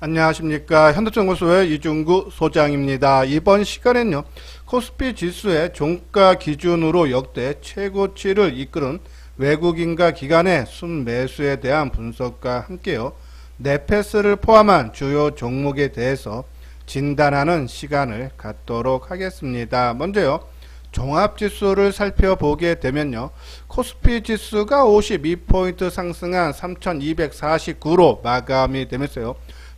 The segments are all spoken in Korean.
안녕하십니까. 현대증권소의 이중구 소장입니다. 이번 시간에는요, 코스피 지수의 종가 기준으로 역대 최고치를 이끄는 외국인과 기관의 순매수에 대한 분석과 함께요, 네페스를 포함한 주요 종목에 대해서 진단하는 시간을 갖도록 하겠습니다. 먼저요, 종합지수를 살펴보게 되면요, 코스피 지수가 52포인트 상승한 3249로 마감이 되면서요,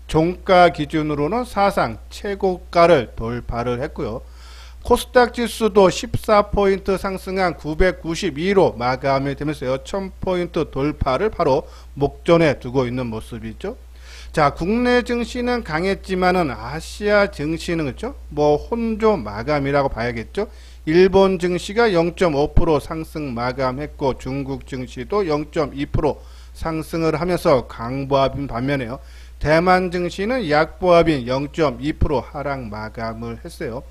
종가 기준으로는 사상 최고가를 돌파를 했고요. 코스닥 지수도 14포인트 상승한 992로 마감이 되면서요, 1000포인트 돌파를 바로 목전에 두고 있는 모습이죠. 자, 국내 증시는 강했지만은 아시아 증시는 그렇죠? 혼조 마감이라고 봐야겠죠. 일본 증시가 0.5% 상승 마감했고 중국 증시도 0.2% 상승을 하면서 강보합인 반면에요, 대만 증시는 약보합인 0.2% 하락 마감을 했어요.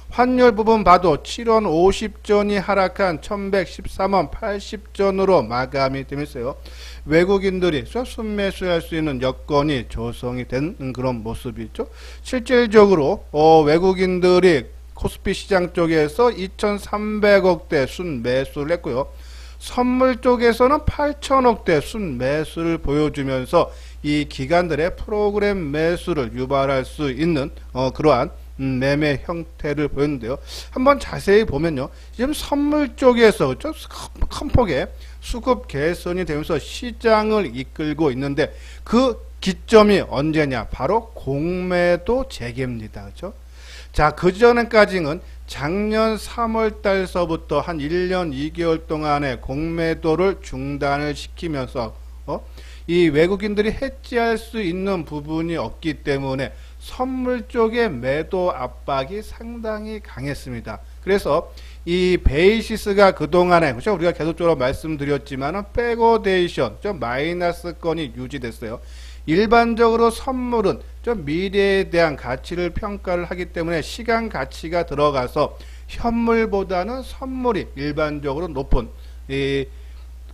환율 부분 봐도 7원 50전이 하락한 1113원 80전으로 마감이 되면서요, 외국인들이 순매수할 수 있는 여건이 조성이 된 그런 모습이죠. 실질적으로 외국인들이 코스피 시장 쪽에서 2300억대 순매수를 했고요, 선물 쪽에서는 8000억대 순매수를 보여주면서 이 기관들의 프로그램 매수를 유발할 수 있는 그러한 매매 형태를 보였는데요. 한번 자세히 보면요, 지금 선물 쪽에서 그렇죠? 큰 폭의 수급 개선이 되면서 시장을 이끌고 있는데 그 기점이 언제냐? 바로 공매도 재개입니다. 그렇죠? 자, 그전까지는 작년 3월 달서부터 한 1년 2개월 동안의 공매도를 중단을 시키면서 이 외국인들이 해지할 수 있는 부분이 없기 때문에 선물 쪽의 매도 압박이 상당히 강했습니다. 그래서 이 베이시스가 그동안에 그렇죠? 우리가 계속적으로 말씀드렸지만은 백오데이션 마이너스권이 유지됐어요. 일반적으로 선물은 미래에 대한 가치를 평가를 하기 때문에 시간 가치가 들어가서 현물보다는 선물이 일반적으로 높은 이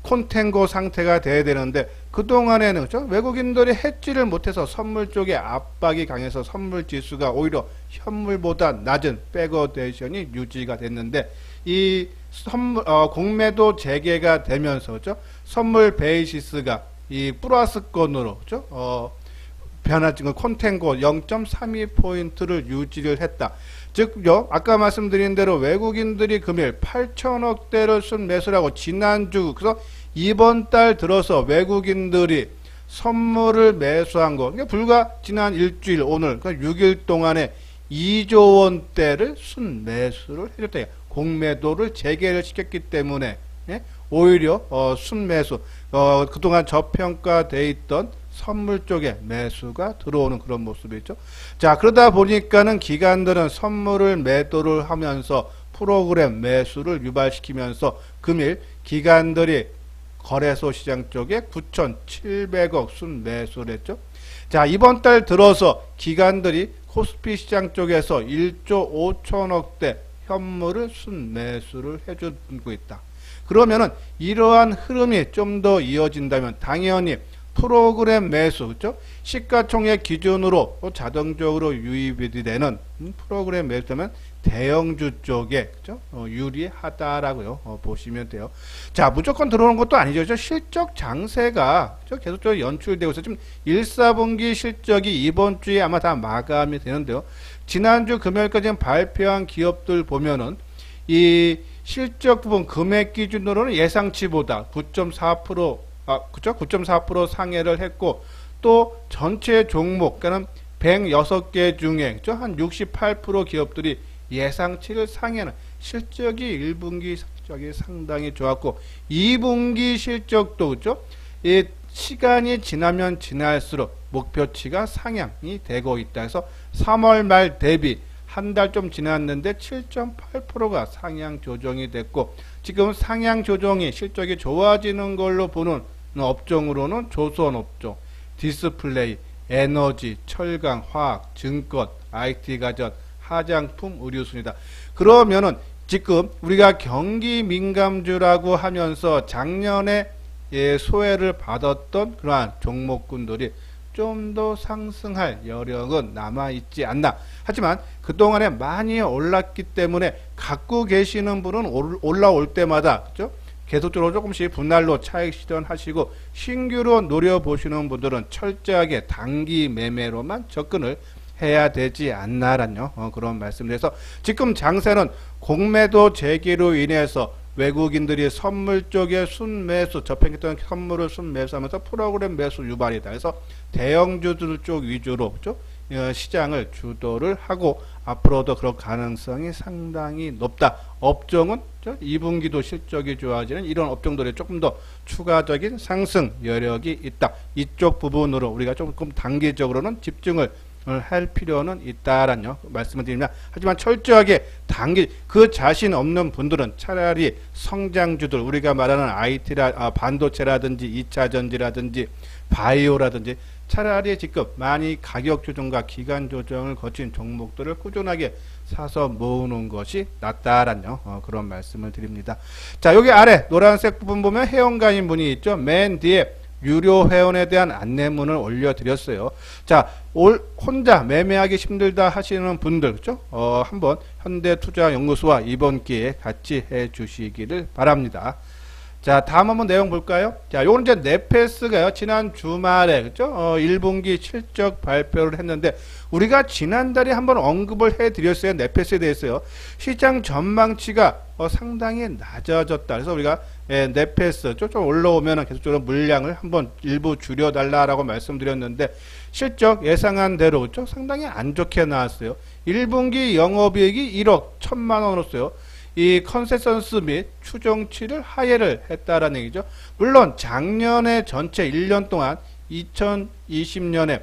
콘탱고 상태가 돼야 되는데 그동안에는 그렇죠? 외국인들이 해지를 못해서 선물 쪽에 압박이 강해서 선물 지수가 오히려 현물보다 낮은 백오데이션이 유지가 됐는데 이 선물 공매도 재개가 되면서 그렇죠? 선물 베이시스가 이 플러스권으로 그렇죠? 변화증을 콘탱고 0.32포인트를 유지를 했다. 즉요, 아까 말씀드린 대로 외국인들이 금일 8천억대를 순매수를 하고 지난주, 그래서 이번 달 들어서 외국인들이 선물을 매수한 거, 그러니까 불과 지난 일주일, 오늘, 그러니까 6일 동안에 2조 원대를 순매수를 해줬다. 공매도를 재개를 시켰기 때문에, 예? 오히려, 순매수, 그동안 저평가돼 있던 선물 쪽에 매수가 들어오는 그런 모습이죠. 자, 그러다 보니까는 기관들은 선물을 매도를 하면서 프로그램 매수를 유발시키면서 금일 기관들이 거래소 시장 쪽에 9,700억 순매수를 했죠. 자, 이번 달 들어서 기관들이 코스피 시장 쪽에서 1조 5천억대 현물을 순매수를 해주고 있다. 그러면은 이러한 흐름이 좀 더 이어진다면 당연히 프로그램 매수, 그렇죠? 시가총액 기준으로 자동적으로 유입이 되는 프로그램 매수면 대형주 쪽에 그렇죠? 유리하다라고요. 보시면 돼요. 자, 무조건 들어오는 것도 아니죠. 실적 장세가 그렇죠? 계속적으로 연출되고 있어서 지금 1, 4분기 실적이 이번 주에 아마 다 마감이 되는데요. 지난주 금요일까지 발표한 기업들 보면은 이 실적 부분 금액 기준으로는 예상치보다 9.4% 그죠? 9.4% 상회를 했고, 또 전체 종목, 그러니까 106개 중에, 그죠? 한 68% 기업들이 예상치를 상회하는 실적이 1분기 실적이 상당히 좋았고, 2분기 실적도, 그죠? 이 시간이 지나면 지날수록 목표치가 상향이 되고 있다 해서 3월 말 대비 한 달 좀 지났는데 7.8%가 상향 조정이 됐고, 지금 상향 조정이 실적이 좋아지는 걸로 보는 업종으로는 조선업종, 디스플레이, 에너지, 철강, 화학, 증권, IT 가전, 화장품, 의류순이다. 그러면은 지금 우리가 경기 민감주라고 하면서 작년에 소외를 받았던 그러한 종목군들이 좀 더 상승할 여력은 남아있지 않나. 하지만 그동안에 많이 올랐기 때문에 갖고 계시는 분은 올라올 때마다, 그죠? 계속적으로 조금씩 분할로 차익 실현하시고 신규로 노려보시는 분들은 철저하게 단기 매매로만 접근을 해야 되지 않나라는 그런 말씀드려서 지금 장세는 공매도 재개로 인해서 외국인들이 선물 쪽에 순매수, 접행했던 선물을 순매수하면서 프로그램 매수 유발이다. 그래서 대형주들 쪽 위주로, 그죠? 시장을 주도를 하고 앞으로도 그럴 가능성이 상당히 높다. 업종은 2분기도 실적이 좋아지는 이런 업종들이 조금 더 추가적인 상승 여력이 있다. 이쪽 부분으로 우리가 조금 단기적으로는 집중을 할 필요는 있다라는 말씀을 드립니다. 하지만 철저하게 단기 그 자신 없는 분들은 차라리 성장주들 우리가 말하는 반도체라든지 2차전지라든지 바이오라든지 차라리 지금 많이 가격 조정과 기간 조정을 거친 종목들을 꾸준하게 사서 모으는 것이 낫다라는 그런 말씀을 드립니다. 자, 여기 아래 노란색 부분 보면 회원가입 문이 있죠. 맨 뒤에 유료 회원에 대한 안내문을 올려드렸어요. 자, 혼자 매매하기 힘들다 하시는 분들, 그죠? 한번 현대투자연구소와 이번 기회에 같이 해 주시기를 바랍니다. 자, 다음 한번 내용 볼까요? 자, 요건 이제 네페스가요, 지난 주말에, 그죠? 1분기 실적 발표를 했는데, 우리가 지난달에 한번 언급을 해 드렸어요. 네페스에 대해서요. 시장 전망치가 상당히 낮아졌다. 그래서 우리가 네페스 좀 올라오면 계속적으로 물량을 한번 일부 줄여달라라고 말씀드렸는데, 실적 예상한 대로, 그죠? 상당히 안 좋게 나왔어요. 1분기 영업이익이 1억 1천만 원으로서요. 이 컨센서스 및 추정치를 하회를 했다라는 얘기죠. 물론 작년에 전체 1년 동안 2020년에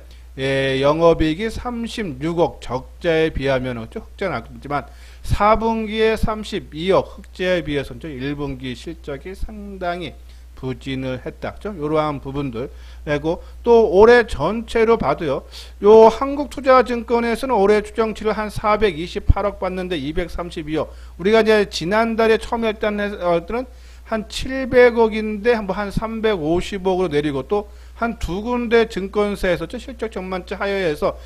영업이익이 36억 적자에 비하면 흑자는 아니지만 4분기에 32억 흑자에 비해서는 1분기 실적이 상당히 부진을 했다. 이러한 부분들. 그리고 또 올해 전체로 봐도요. 요 한국투자증권에서는 올해 추정치를 한 428억 봤는데 232억. 우리가 이제 지난달에 처음에 했던 애들은 한 700억인데 한 350억으로 내리고 또 한 두 군데 증권사에서 실적 전망치 하여에서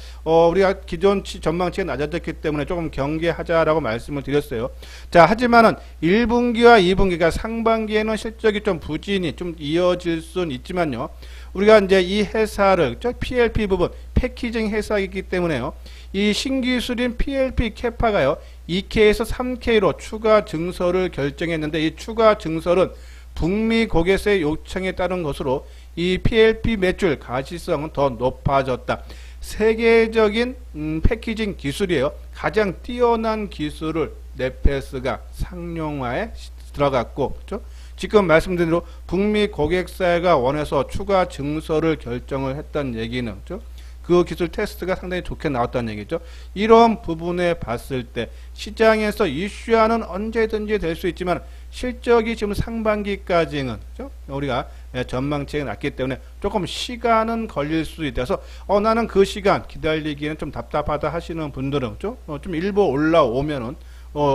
우리가 기존 전망치가 낮아졌기 때문에 조금 경계하자라고 말씀을 드렸어요. 자, 하지만은 1분기와 2분기가 상반기에는 실적이 좀 부진이 좀 이어질 수는 있지만요. 우리가 이제 이 회사를 PLP 부분 패키징 회사이기 때문에요. 이 신기술인 PLP 캐파가요. 2K에서 3K로 추가 증설을 결정했는데 이 추가 증설은 북미 고객사의 요청에 따른 것으로 이 PLP 매출 가시성은 더 높아졌다. 세계적인 패키징 기술이에요. 가장 뛰어난 기술을 네페스가 상용화에 들어갔고, 그렇죠? 지금 말씀드린 대로 북미 고객사가 원해서 추가 증설을 결정을 했던 얘기는, 그렇죠? 그 기술 테스트가 상당히 좋게 나왔다는 얘기죠. 이런 부분에 봤을 때 시장에서 이슈화는 언제든지 될 수 있지만 실적이 지금 상반기까지는, 그렇죠? 우리가 전망치가 낮기 때문에 조금 시간은 걸릴 수 있어서 나는 그 시간 기다리기에는 좀 답답하다 하시는 분들은, 그렇죠? 좀 일부 올라오면은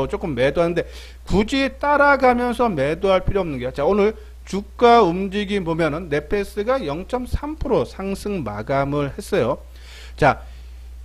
조금 매도하는데 굳이 따라가면서 매도할 필요 없는 게, 자, 오늘 주가 움직임 보면은 네페스가 0.3% 상승 마감을 했어요. 자,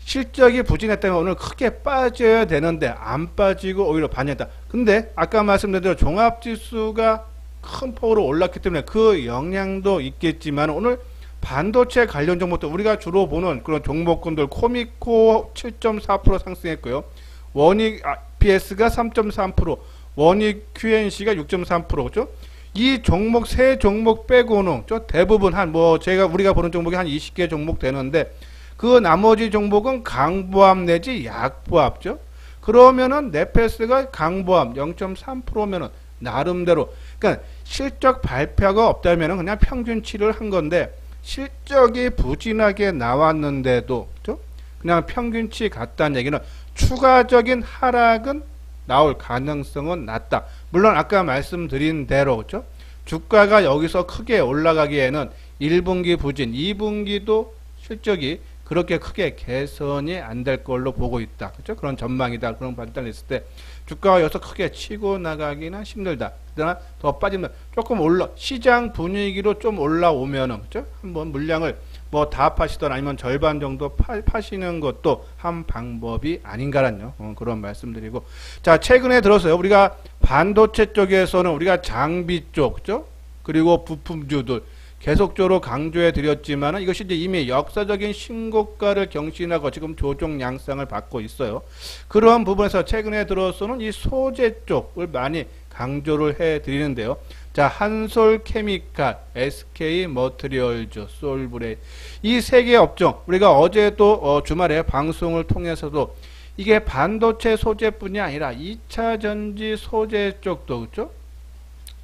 실적이 부진했다면 오늘 크게 빠져야 되는데 안 빠지고 오히려 반영했다. 근데 아까 말씀드린 대로 종합지수가 큰 폭으로 올랐기 때문에 그 영향도 있겠지만 오늘 반도체 관련 종목도 우리가 주로 보는 그런 종목군들 코미코 7.4% 상승했고요. 원익 PS가 3.3%, 원익 QNC가 6.3%, 그죠? 이 종목 세 종목 빼고는 대부분 우리가 보는 종목이 한 20개 종목 되는데 그 나머지 종목은 강보합 내지 약보합죠. 그러면은 네페스가 강보합 0.3%면은 나름대로, 그러니까 실적 발표가 없다면은 그냥 평균치를 한 건데 실적이 부진하게 나왔는데도, 그죠? 그냥 평균치 같다는 얘기는 추가적인 하락은 나올 가능성은 낮다. 물론 아까 말씀드린 대로, 그렇죠? 주가가 여기서 크게 올라가기에는 1분기 부진, 2분기도 실적이 그렇게 크게 개선이 안 될 걸로 보고 있다. 그렇죠? 그런 전망이다. 그런 판단을 했을 때 주가가 여기서 크게 치고 나가기는 힘들다. 그러나 더 빠지면 조금 시장 분위기로 좀 올라오면은, 그렇죠? 한번 물량을 뭐 다 파시던 아니면 절반 정도 파시는 것도 한 방법이 아닌가란요. 그런 말씀드리고, 자, 최근에 들어서요, 우리가 반도체 쪽에서는 우리가 장비 쪽, 그죠? 그리고 부품주들 계속적으로 강조해 드렸지만 이것이 이제 이미 역사적인 신고가를 경신하고 지금 조정 양상을 받고 있어요. 그러한 부분에서 최근에 들어서는 이 소재 쪽을 많이 강조를 해 드리는데요. 자, 한솔케미칼, SK머티리얼즈, 솔브레인, 이 세 개 업종, 우리가 어제도 주말에 방송을 통해서도 이게 반도체 소재뿐이 아니라 2차 전지 소재 쪽도, 그렇죠?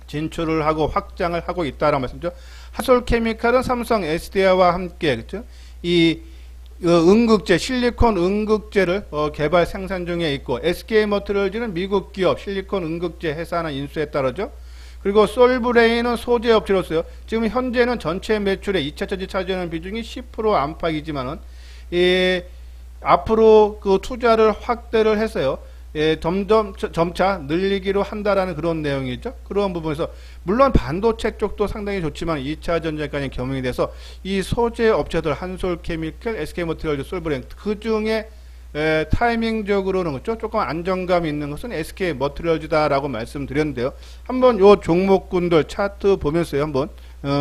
진출을 하고 확장을 하고 있다라는 말씀이죠. 한솔케미칼은 삼성 SDI와 함께, 그렇죠? 이 음극재, 실리콘 음극재를 개발 생산 중에 있고, SK머티리얼즈는 미국 기업 실리콘 음극재 회사나 인수에 따르죠. 그리고 솔브레인은 소재 업체로서요. 지금 현재는 전체 매출의 2차 전지 차지하는 비중이 10% 안팎이지만은 앞으로 그 투자를 확대를 해서요. 점차 늘리기로 한다라는 그런 내용이죠. 그런 부분에서 물론 반도체 쪽도 상당히 좋지만 2차 전지까지 겸용이 돼서 이 소재 업체들 한솔케미칼, SK머티리얼즈, 솔브레인 그 중에 타이밍적으로는 그렇죠? 조금 안정감 있는 것은 SK머티리얼즈다라고 말씀드렸는데요. 한번 요 종목군들 차트 보면서요. 한번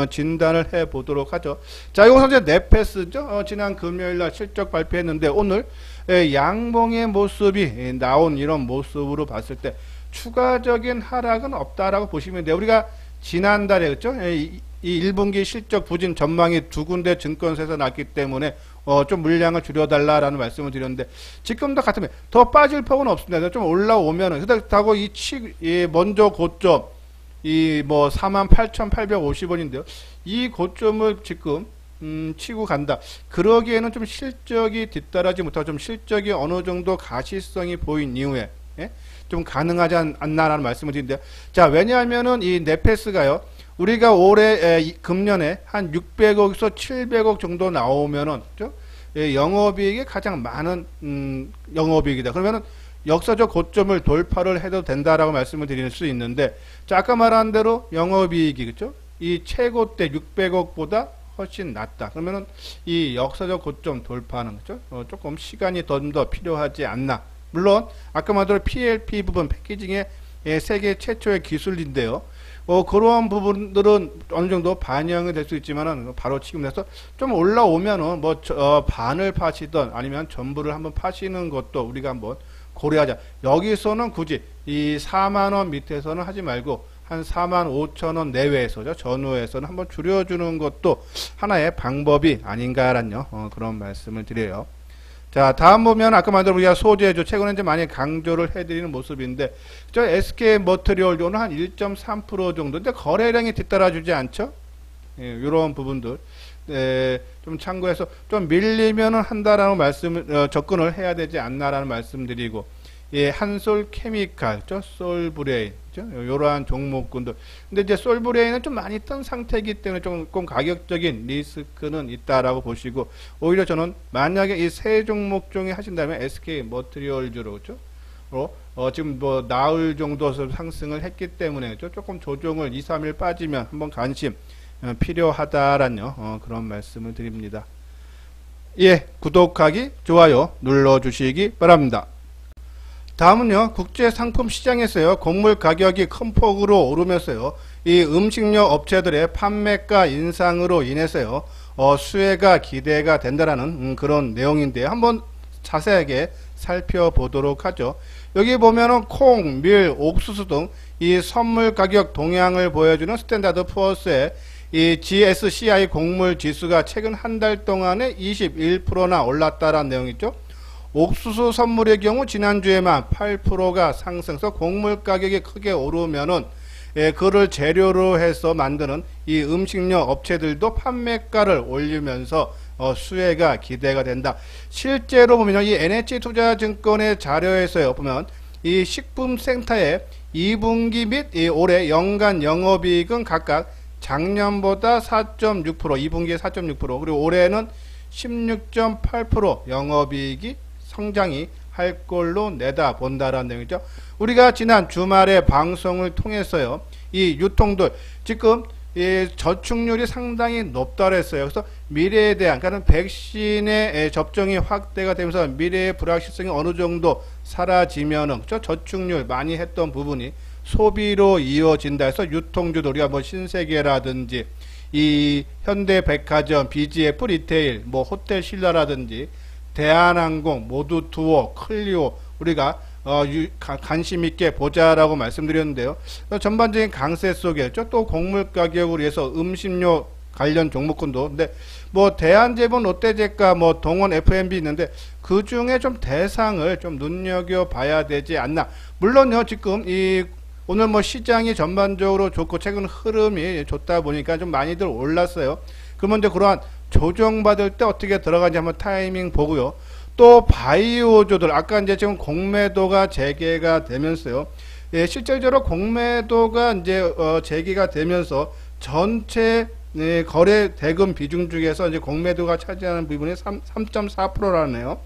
진단을 해 보도록 하죠. 자, 이거 현재 네페스죠. 지난 금요일날 실적 발표했는데 오늘 양봉의 모습이 나온 이런 모습으로 봤을 때 추가적인 하락은 없다라고 보시면 돼요. 우리가 지난달에 그렇죠? 이 1분기 실적 부진 전망이 두 군데 증권사에서 났기 때문에 좀 물량을 줄여달라라는 말씀을 드렸는데 지금도 같으면 더 빠질 폭은 없습니다. 좀 올라오면은 그렇다고 먼저 고점 이 뭐 48,850원인데요. 이 고점을 지금 치고 간다. 그러기에는 좀 실적이 뒤따라지 못하고 좀 실적이 어느 정도 가시성이 보인 이후에 좀 가능하지 않나라는 말씀을 드리는데요. 자, 왜냐하면은 이 네페스가요. 우리가 올해 금년에 한 600억에서 700억 정도 나오면은 그렇죠? 영업이익이 가장 많은 영업이익이다. 그러면은 역사적 고점을 돌파를 해도 된다라고 말씀을 드릴 수 있는데, 자, 아까 말한 대로 영업이익이 그렇죠? 이 최고 때 600억보다 훨씬 낮다. 그러면은 이 역사적 고점 돌파는 그렇죠? 조금 시간이 좀 더 필요하지 않나. 물론 아까 말한 대로 PLP 부분 패키징의 세계 최초의 기술인데요. 그러한 부분들은 어느 정도 반영이 될 수 있지만은 바로 지금 돼서 좀 올라오면은 반을 파시던 아니면 전부를 한번 파시는 것도 우리가 한번 고려하자. 여기서는 굳이 이 4만원 밑에서는 하지 말고 한 45,000원 내외에서죠. 전후에서는 한번 줄여주는 것도 하나의 방법이 아닌가라는 그런 말씀을 드려요. 자, 다음 보면 아까 말한 대로 우리가 소재죠. 최근에 이제 많이 강조를 해드리는 모습인데, 저 SK머티리얼즈는 한 1.3% 정도인데 거래량이 뒤따라주지 않죠? 이런 부분들 좀 참고해서 좀 밀리면은 한다라는 말씀을 접근을 해야 되지 않나라는 말씀드리고, 한솔케미칼, 솔브레인, 이러한 종목군들. 근데 이제 솔브레인은 좀 많이 뜬 상태이기 때문에 조금 가격적인 리스크는 있다라고 보시고, 오히려 저는 만약에 이 세 종목 중에 하신다면 SK머티리얼즈로 그렇죠? 지금 뭐 나흘 정도 상승을 했기 때문에 그렇죠? 조금 조정을 2, 3일 빠지면 한번 관심 필요하다라는 그런 말씀을 드립니다. 구독하기, 좋아요 눌러주시기 바랍니다. 다음은요, 국제상품시장에서요, 곡물 가격이 큰 폭으로 오르면서요, 이 음식료 업체들의 판매가 인상으로 인해서요, 수혜가 기대가 된다라는 그런 내용인데요. 한번 자세하게 살펴보도록 하죠. 여기 보면은 콩, 밀, 옥수수 등 이 선물 가격 동향을 보여주는 스탠다드 푸어스의 이 GSCI 곡물 지수가 최근 한 달 동안에 21%나 올랐다라는 내용이죠. 옥수수 선물의 경우 지난주에만 8%가 상승해서 곡물 가격이 크게 오르면은 그를 재료로 해서 만드는 이 음식료 업체들도 판매가를 올리면서 수혜가 기대가 된다. 실제로 보면 이 NH투자증권의 자료에서요, 보면 이 식품센터의 2분기 및 이 올해 연간 영업이익은 각각 작년보다 4.6%, 2분기에 4.6%, 그리고 올해는 16.8% 영업이익이 성장이 할 걸로 내다본다라는 내용이죠. 우리가 지난 주말에 방송을 통해서요, 이 유통들 지금 이 저축률이 상당히 높다 그랬어요. 그래서 미래에 대한, 그러니까 백신의 접종이 확대가 되면서 미래의 불확실성이 어느 정도 사라지면은, 저축률 많이 했던 부분이 소비로 이어진다 해서 유통주도 우리가 뭐 신세계라든지 이 현대백화점, BGF 리테일, 뭐 호텔 신라라든지 대한항공, 모두투어, 클리오 우리가 관심 있게 보자라고 말씀드렸는데요. 전반적인 강세 속에 또 곡물 가격으로 해서 음식료 관련 종목군도, 근데 뭐 대한제본, 롯데제과, 뭐 동원 F&B 있는데 그 중에 좀 대상을 좀 눈여겨 봐야 되지 않나. 물론요, 지금 이 오늘 뭐 시장이 전반적으로 좋고 최근 흐름이 좋다 보니까 좀 많이들 올랐어요. 그러면 이제 그러한 조정받을 때 어떻게 들어가는지 한번 타이밍 보고요. 또 바이오주들, 아까 이제 지금 공매도가 재개가 되면서요. 예, 실질적으로 공매도가 이제 재개가 되면서 전체 거래 대금 비중 중에서 이제 공매도가 차지하는 부분이 3.4%라네요.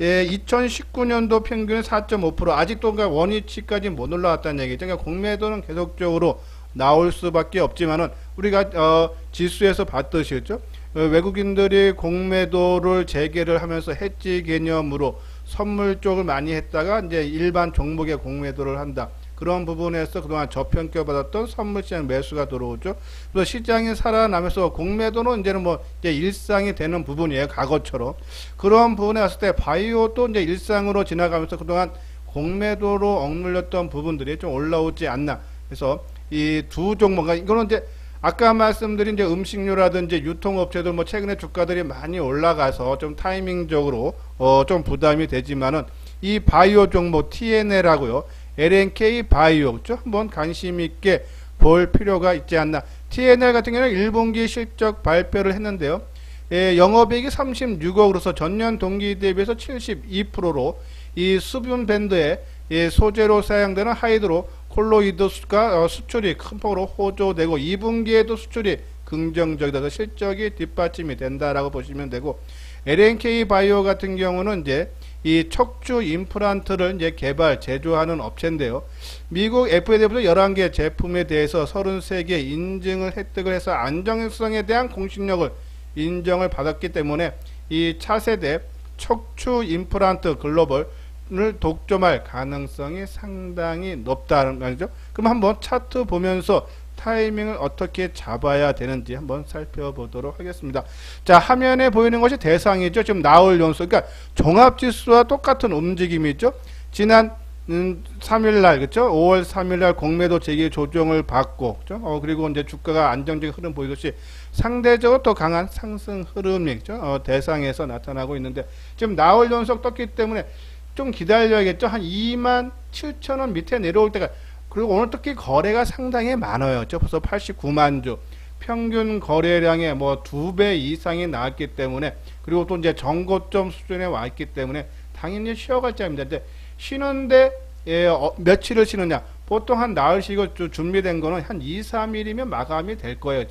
예, 2019년도 평균 4.5%, 아직도 그러니까 원위치까지 못 올라왔다는 얘기죠. 그러니까 공매도는 계속적으로 나올 수밖에 없지만은 우리가 지수에서 봤듯이 그죠? 외국인들이 공매도를 재개를 하면서 해지 개념으로 선물 쪽을 많이 했다가 이제 일반 종목에 공매도를 한다. 그런 부분에서 그동안 저평가받았던 선물시장 매수가 들어오죠. 그래서 시장이 살아나면서 공매도는 이제는 뭐 이제 일상이 되는 부분이에요. 과거처럼. 그런 부분에 왔을 때 바이오도 이제 일상으로 지나가면서 그동안 공매도로 억눌렸던 부분들이 좀 올라오지 않나. 그래서 이 두 종목, 이거는 이제 아까 말씀드린 이제 음식료라든지 유통업체들 뭐 최근에 주가들이 많이 올라가서 좀 타이밍적으로 좀 부담이 되지만은 이 바이오 종목 TNL하고요. LNK 바이오, 그죠? 한번 관심 있게 볼 필요가 있지 않나. TNL 같은 경우는 1분기 실적 발표를 했는데요. 예, 영업이익이 36억으로서 전년 동기 대비해서 72%로 이 수분 밴드에 소재로 사용되는 하이드로 콜로이드가 수출이 큰 폭으로 호조되고 2분기에도 수출이 긍정적이다. 실적이 뒷받침이 된다라고 보시면 되고, LNK 바이오 같은 경우는 이제 이 척추 임플란트를 이제 개발, 제조하는 업체인데요. 미국 FDA부터 11개 제품에 대해서 33개 인증을 획득을 해서 안정성에 대한 공신력을 인정을 받았기 때문에 이 차세대 척추 임플란트 글로벌을 독점할 가능성이 상당히 높다는 말이죠. 그럼 한번 차트 보면서 타이밍을 어떻게 잡아야 되는지 한번 살펴보도록 하겠습니다. 자, 화면에 보이는 것이 대상이죠. 지금 나올 연수, 그러니까 종합지수와 똑같은 움직임이죠. 지난 3일날, 그렇죠? 5월 3일날 공매도 재개 조정을 받고, 그렇죠? 그리고 이제 주가가 안정적인 흐름 보이듯이 상대적으로 더 강한 상승 흐름이, 그렇죠? 대상에서 나타나고 있는데 지금 나올 연속 떴기 때문에 좀 기다려야겠죠. 한 27,000원 밑에 내려올 때가, 그리고 오늘 특히 거래가 상당히 많아요. 벌써 89만 주. 평균 거래량의 뭐 2배 이상이 나왔기 때문에, 그리고 또 이제 정고점 수준에 와 있기 때문에 당연히 쉬어갈 자입니다. 근데 쉬는데 며칠을 쉬느냐? 보통 한 나흘 쉬고 준비된 거는 한 2, 3일이면 마감이 될 거예요.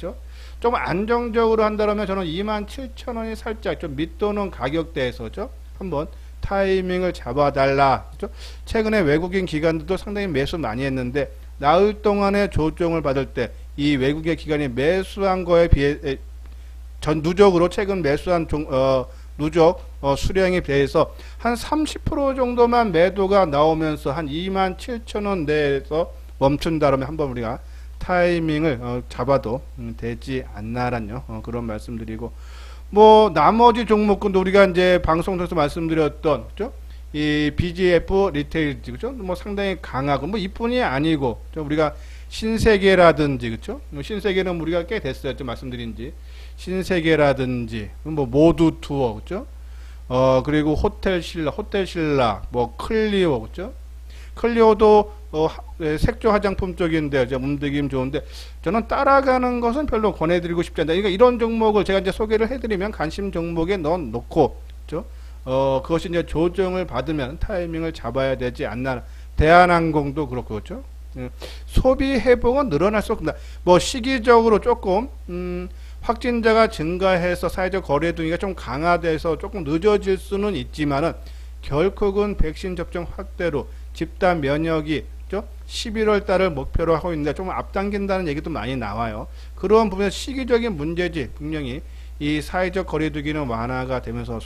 좀 안정적으로 한다면 저는 27,000원이 살짝 좀 밑도는 가격대에서죠. 한번 타이밍을 잡아달라. 그렇죠? 최근에 외국인 기관들도 상당히 매수 많이 했는데 나흘 동안의 조정을 받을 때 이 외국의 기관이 매수한 거에 비해 누적으로 최근 매수한 누적 수량에 비해서 한 30% 정도만 매도가 나오면서 한 27,000원 내에서 멈춘다면 한번 우리가 타이밍을 잡아도 되지 않나라는 그런 말씀드리고, 뭐 나머지 종목군도 우리가 이제 방송 통해서 말씀드렸던, 그죠? 이 BGF 리테일, 그죠? 뭐 상당히 강하고, 뭐 이뿐이 아니고, 우리가 신세계라든지, 그죠? 신세계는 우리가 꽤 됐어요. 좀 말씀드린지. 신세계라든지, 뭐 모두 투어, 그죠? 그리고 호텔 신라, 뭐 클리오, 그죠? 클리오도 색조 화장품 쪽인데 움직임 좋은데 저는 따라가는 것은 별로 권해드리고 싶지 않다. 그러니까 이런 종목을 제가 이제 소개를 해드리면 관심 종목에 넣어놓고, 그죠? 그것이 이제 조정을 받으면 타이밍을 잡아야 되지 않나. 대한항공도 그렇고, 그렇죠? 소비 회복은 늘어날 수 없다. 뭐 시기적으로 조금 확진자가 증가해서 사회적 거래 등이가 좀 강화돼서 조금 늦어질 수는 있지만은 결국은 백신 접종 확대로 집단 면역이 그죠? 11월 달을 목표로 하고 있는데 좀 앞당긴다는 얘기도 많이 나와요. 그런 부분에서 시기적인 문제지 분명히 이 사회적 거리두기는 완화가 되면서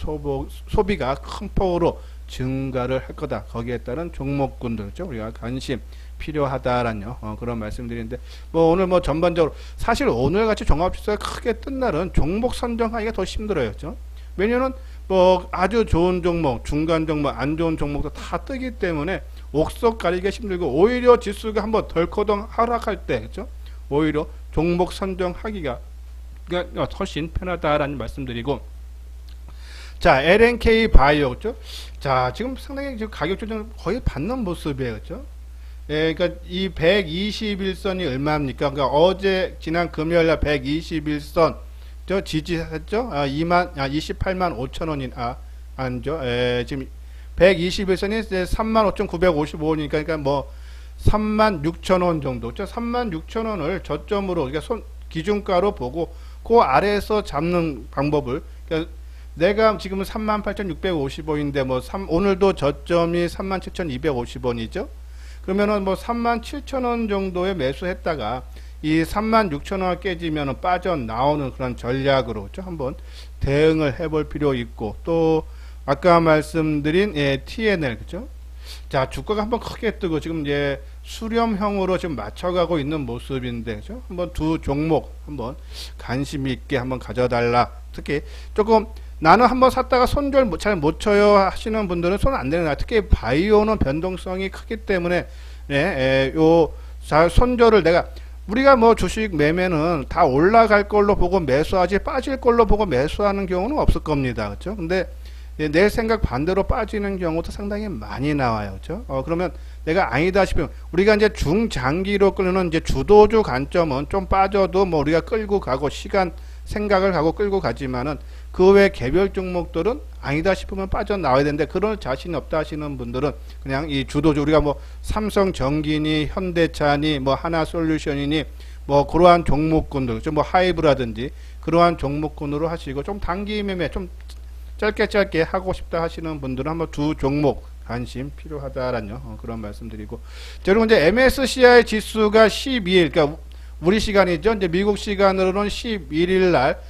소비가 큰 폭으로 증가를 할 거다. 거기에 따른 종목군들, 그죠? 우리가 관심 필요하다라는 그런 말씀드리는데, 뭐 오늘 뭐 전반적으로 사실 오늘 같이 종합지수가 크게 뜬 날은 종목 선정하기가 더 힘들어요, 그죠? 왜냐면 뭐 아주 좋은 종목, 중간 종목, 안 좋은 종목도 다 뜨기 때문에 옥석 가리기가 힘들고, 오히려 지수가 한번 덜커덩 하락할 때, 그죠? 오히려 종목 선정하기가 훨씬 편하다라는 말씀드리고, 자, LNK 바이오, 그죠? 자, 지금 상당히 지금 가격 조정 거의 받는 모습이에요, 그죠? 예, 그러니까 이 121선이 얼마입니까? 그러니까 어제 지난 금요일 날 121선 저 지지했죠? 28만 5천 원인 아니죠? 지금 121선이 35,955원이니까 그러니까 뭐 3만 6천 원 정도. 3만 6천 원을 저점으로 그러니까 기준가로 보고 그 아래에서 잡는 방법을, 그러니까 내가 지금은 38,650원인데 뭐 오늘도 저점이 37,250원이죠. 그러면은 뭐 37,000원 정도에 매수했다가 이 36,000원을 깨지면은 빠져나오는 그런 전략으로, 그렇죠? 한번 대응을 해볼 필요 있고, 또 아까 말씀드린 TNL, 그죠? 자, 주가가 한번 크게 뜨고 지금 이제 수렴형으로 지금 맞춰가고 있는 모습인데, 그죠? 한번 두 종목 한번 관심 있게 한번 가져달라. 특히 조금 나는 한번 샀다가 손절 잘 못 쳐요 하시는 분들은 손 안 대는, 특히 바이오는 변동성이 크기 때문에 손절을 우리가 뭐 주식 매매는 다 올라갈 걸로 보고 매수하지 빠질 걸로 보고 매수하는 경우는 없을 겁니다. 그렇죠? 근데 내 생각 반대로 빠지는 경우도 상당히 많이 나와요. 그렇죠? 그러면 내가 아니다 싶으면 우리가 이제 중장기로 끌는 이제 주도주 관점은 좀 빠져도 뭐 우리가 끌고 가고 시간 생각을 하고 끌고 가지만은 그 외 개별 종목들은 아니다 싶으면 빠져나와야 되는데, 그런 자신이 없다 하시는 분들은 그냥 이 주도주, 우리가 뭐 삼성전기니 현대차니 뭐 하나솔루션이니 뭐 그러한 종목군들, 좀 뭐 하이브라든지 그러한 종목군으로 하시고, 좀 단기 매매 좀 짧게 하고 싶다 하시는 분들은 한번 두 종목 관심 필요하다라는 그런 말씀드리고, 여러분 이제 MSCI 지수가 12일, 그러니까 우리 시간이죠. 이제 미국 시간으로는 11일 날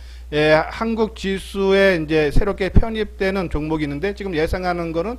한국 지수에 이제 새롭게 편입되는 종목이 있는데, 지금 예상하는 거는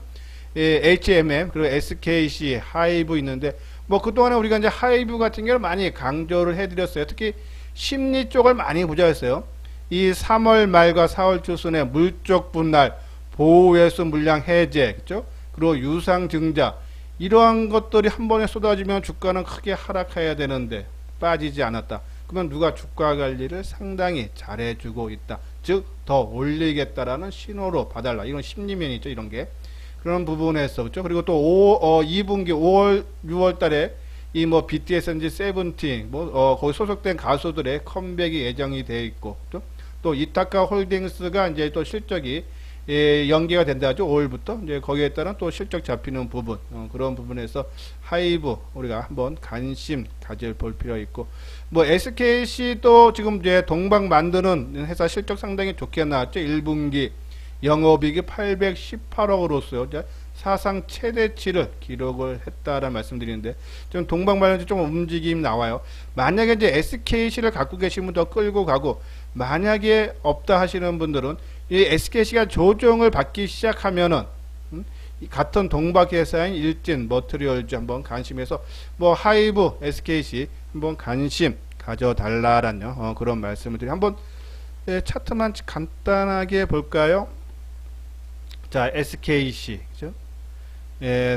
HMM 그리고 SKC, 하이브 있는데, 뭐 그동안에 우리가 이제 하이브 같은 경우를 많이 강조를 해드렸어요. 특히 심리 쪽을 많이 부자했어요. 이 3월 말과 4월 초순에 물적 분할, 보호회수 물량 해제, 그죠? 그리고 유상 증자, 이러한 것들이 한 번에 쏟아지면 주가는 크게 하락해야 되는데 빠지지 않았다. 그러면 누가 주가 관리를 상당히 잘해주고 있다. 즉, 더 올리겠다라는 신호로 봐달라. 이런 심리면이죠, 이런 게. 그런 부분에서, 그렇죠? 그리고 또 2분기 5월, 6월 달에 이 뭐 BTS인지 세븐틴, 거기 소속된 가수들의 컴백이 예정이 되어 있고, 그렇죠? 또 이타카 홀딩스가 이제 또 실적이 연기가 된다 하죠. 5월부터. 이제 거기에 따른 또 실적 잡히는 부분, 그런 부분에서 하이브 우리가 한번 관심 가져볼 필요 있고, 뭐 SKC도 지금 이제 동방 만드는 회사 실적 상당히 좋게 나왔죠. 1분기 영업이익이 818억으로서요. 사상 최대치를 기록을 했다라는 말씀드리는데, 지금 동방 관련주 좀 움직임이 나와요. 만약에 이제 SKC를 갖고 계신 분 더 끌고 가고, 만약에 없다 하시는 분들은 이 SKC가 조정을 받기 시작하면은 같은 동박 회사인 일진 머트리얼즈 한번 관심해서 뭐 하이브 SKC 한번 관심 가져달라라는 그런 말씀을 드리고, 한번 차트만 간단하게 볼까요? 자, SKC, 그죠?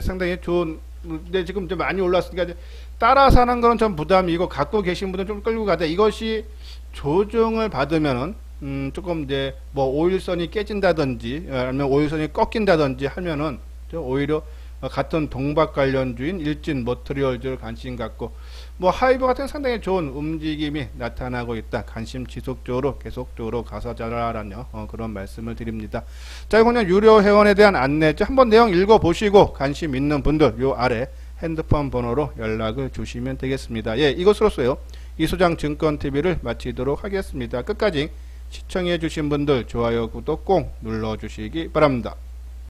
상당히 좋은, 근데 지금 좀 많이 올랐으니까 이제 따라 사는 거는 좀 부담이고, 갖고 계신 분들은 좀 끌고 가다. 이것이 조정을 받으면은 조금 이제 뭐 오일선이 깨진다든지 아니면 오일선이 꺾인다든지 하면은 오히려 같은 동박 관련주인 일진 머트리얼즈를 관심 갖고, 뭐 하이브 같은 상당히 좋은 움직임이 나타나고 있다. 관심 지속적으로 계속적으로 가서자라라는 그런 말씀을 드립니다. 자, 이거는 유료 회원에 대한 안내죠. 한번 내용 읽어보시고 관심 있는 분들 요 아래 핸드폰 번호로 연락을 주시면 되겠습니다. 예, 이것으로서요 이소장 증권TV를 마치도록 하겠습니다. 끝까지 시청해 주신 분들 좋아요 구독 꼭 눌러 주시기 바랍니다.